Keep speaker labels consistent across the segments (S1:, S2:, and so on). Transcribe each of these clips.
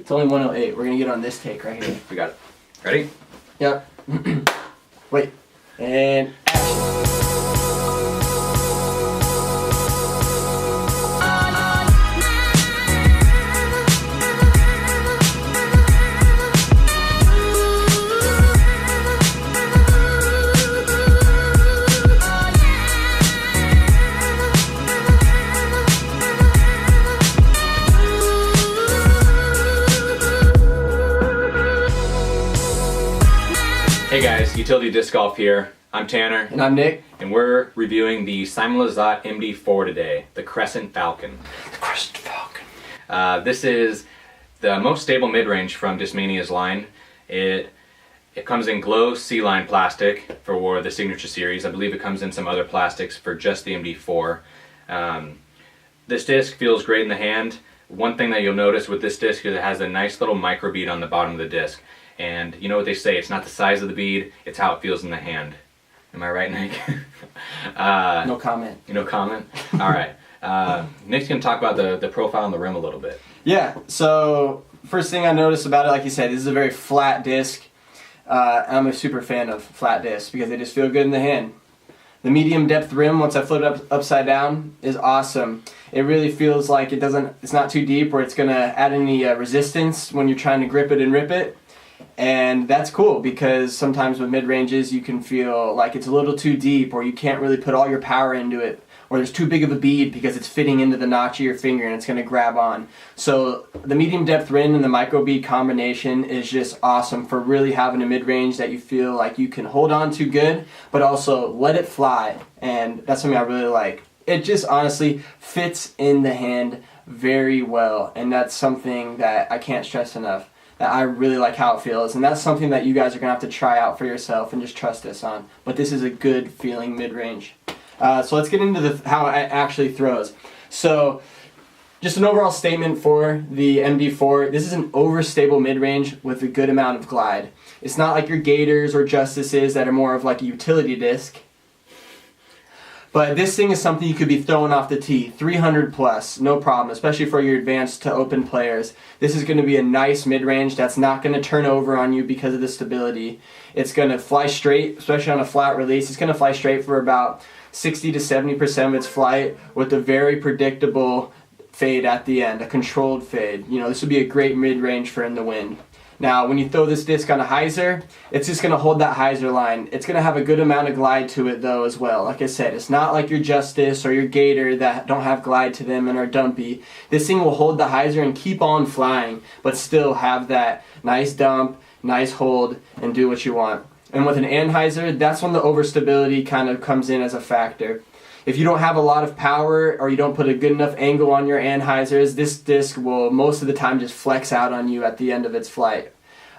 S1: It's only 108. We're gonna get on this take right here.
S2: We got it. Ready?
S1: Yep. Wait. And action.
S2: Hey guys, Utility Disc Golf here. I'm Tanner.
S1: And I'm Nick.
S2: And we're reviewing the Simon Lizotte MD4 today, the Crescent Falcon.
S1: The Crescent Falcon.
S2: This is the most stable mid-range from Discmania's line. It comes in glow C-line plastic for the Signature Series. I believe it comes in some other plastics for just the MD4. This disc feels great in the hand. One thing that you'll notice with this disc is it has a nice little micro bead on the bottom of the disc. And you know what they say, it's not the size of the bead, it's how it feels in the hand. Am I right, Nick?
S1: No comment.
S2: No comment? Alright. Nick's going to talk about the profile on the rim a little bit.
S1: Yeah, so first thing I noticed about it, like you said, this is a very flat disc. I'm a super fan of flat discs because they just feel good in the hand. The medium depth rim, once I flip it upside down, is awesome. It really feels like it's not too deep or it's going to add any resistance when you're trying to grip it and rip it. And that's cool because sometimes with mid-ranges you can feel like it's a little too deep or you can't really put all your power into it, or there's too big of a bead because it's fitting into the notch of your finger and it's going to grab on. So the medium depth rim and the micro bead combination is just awesome for really having a mid-range that you feel like you can hold on to good but also let it fly, and that's something I really like. It just honestly fits in the hand very well, and that's something that I can't stress enough. That I really like how it feels, and that's something that you guys are going to have to try out for yourself and just trust us on. But this is a good feeling mid-range. So let's get into how it actually throws. So just an overall statement for the MD4. This is an overstable mid-range with a good amount of glide. It's not like your Gators or Justices that are more of like a utility disc. But this thing is something you could be throwing off the tee, 300 plus, no problem, especially for your advanced to open players. This is going to be a nice mid-range that's not going to turn over on you because of the stability. It's going to fly straight, especially on a flat release. It's going to fly straight for about 60 to 70% of its flight with a very predictable fade at the end, a controlled fade. You know, this would be a great mid-range for in the wind. Now, when you throw this disc on a hyzer, it's just going to hold that hyzer line. It's going to have a good amount of glide to it, though, as well. Like I said, it's not like your Justice or your Gator that don't have glide to them and are dumpy. This thing will hold the hyzer and keep on flying, but still have that nice dump, nice hold, and do what you want. And with an anhyzer, that's when the overstability kind of comes in as a factor. If you don't have a lot of power or you don't put a good enough angle on your anhyzers, this disc will most of the time just flex out on you at the end of its flight.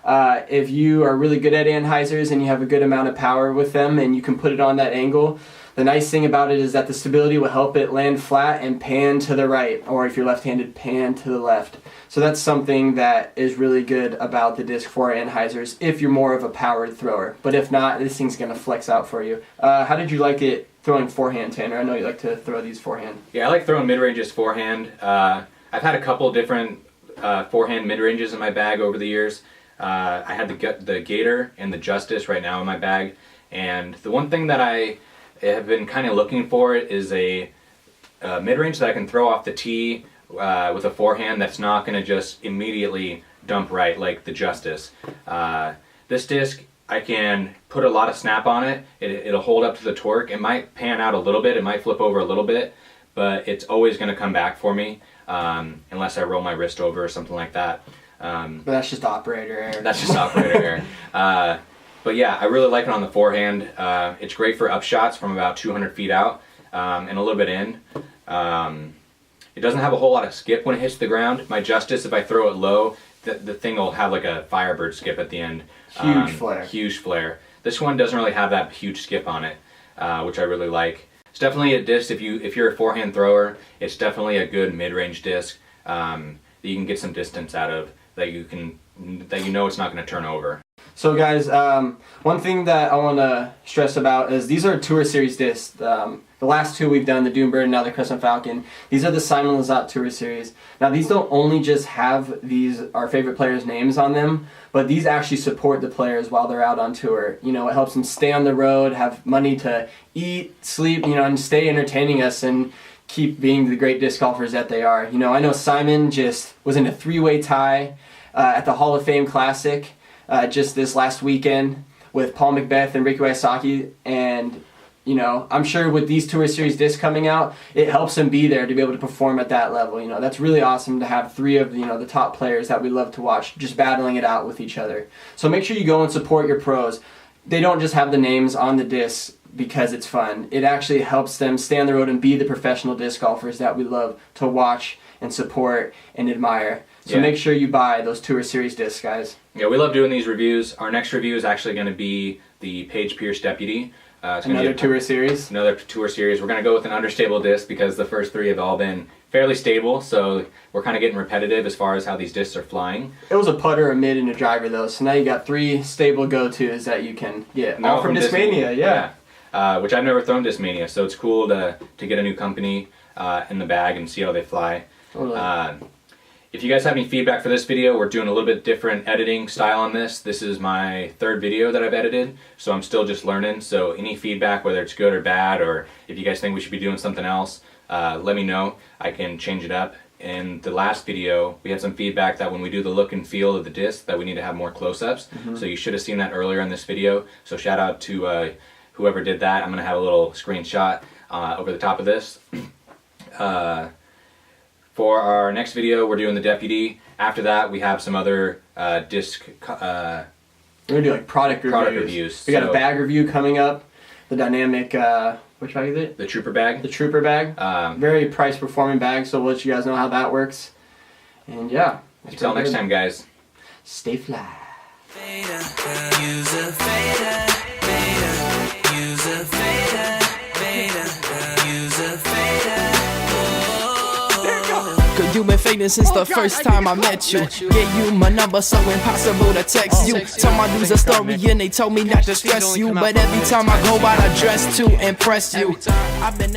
S1: If you are really good at anhyzers and you have a good amount of power with them and you can put it on that angle, the nice thing about it is that the stability will help it land flat and pan to the right, or if you're left-handed, pan to the left. So that's something that is really good about the disc for anhyzers if you're more of a powered thrower. But if not, this thing's going to flex out for you. How did you like it throwing forehand, Tanner? I know you like to throw these forehand.
S2: Yeah, I like throwing mid-ranges forehand. I've had a couple different forehand mid-ranges in my bag over the years. I had the Gator and the Justice right now in my bag. And the one thing that I have been kind of looking for is a mid-range that I can throw off the tee with a forehand that's not going to just immediately dump right like the Justice. This disc, I can put a lot of snap on it. It'll hold up to the torque. It might pan out a little bit, it might flip over a little bit, but it's always going to come back for me unless I roll my wrist over or something like that.
S1: But that's just operator error.
S2: That's just operator error. But yeah, I really like it on the forehand. It's great for upshots from about 200 feet out and a little bit in. It doesn't have a whole lot of skip when it hits the ground. My Justice, if I throw it low, the thing will have like a Firebird skip at the end.
S1: Huge flare.
S2: Huge flare. This one doesn't really have that huge skip on it, which I really like. It's definitely a disc, if you're a forehand thrower, it's definitely a good mid-range disc that you can get some distance out of, that you know it's not going to turn over.
S1: So guys, one thing that I want to stress about is these are Tour Series discs. The last two we've done, the Doombird and now the Crescent Falcon, these are the Simon Lizotte Tour Series. Now these don't only just have our favorite players' names on them, but these actually support the players while they're out on tour. You know, it helps them stay on the road, have money to eat, sleep, you know, and stay entertaining us and keep being the great disc golfers that they are. You know, I know Simon just was in a 3-way tie at the Hall of Fame Classic just this last weekend with Paul McBeth and Ricky Wysocki, and you know, I'm sure with these Tour Series discs coming out, it helps him be there to be able to perform at that level. You know, that's really awesome to have 3 of the top players that we love to watch just battling it out with each other. So make sure you go and support your pros. They don't just have the names on the discs because it's fun. It actually helps them stay on the road and be the professional disc golfers that we love to watch and support and admire. So make sure you buy those Tour Series discs, guys.
S2: Yeah, we love doing these reviews. Our next review is actually going to be the Paige Pierce Deputy.
S1: It's another Tour Series.
S2: Another Tour Series. We're going to go with an understable disc because the first 3 have all been fairly stable, so we're kind of getting repetitive as far as how these discs are flying.
S1: It was a putter, a mid, and a driver though, so now you got 3 stable go-tos that you can get. All from Discmania, yeah.
S2: Which I've never thrown Discmania, so it's cool to get a new company in the bag and see how they fly.
S1: Totally.
S2: If you guys have any feedback for this video, we're doing a little bit different editing style on this. This is my 3rd video that I've edited, so I'm still just learning. So any feedback, whether it's good or bad, or if you guys think we should be doing something else, let me know. I can change it up. In the last video, we had some feedback that when we do the look and feel of the disc, that we need to have more close-ups. So you should have seen that earlier in this video. So shout out to whoever did that. I'm going to have a little screenshot over the top of this. For our next video, we're doing the Deputy. After that, we have some other disc.
S1: We're gonna do like product reviews. We got a bag review coming up. The dynamic, which bag is it?
S2: The Trooper bag.
S1: The Trooper bag. Very price performing bag. So we'll let you guys know how that works. And yeah.
S2: Until next time, guys.
S1: Stay fly.
S3: You've been fading since the first time I met you. Gave you my number, so impossible to text you. Told my dudes a story and they told me not to stress you. But every time I go out, I dress to impress you. I've been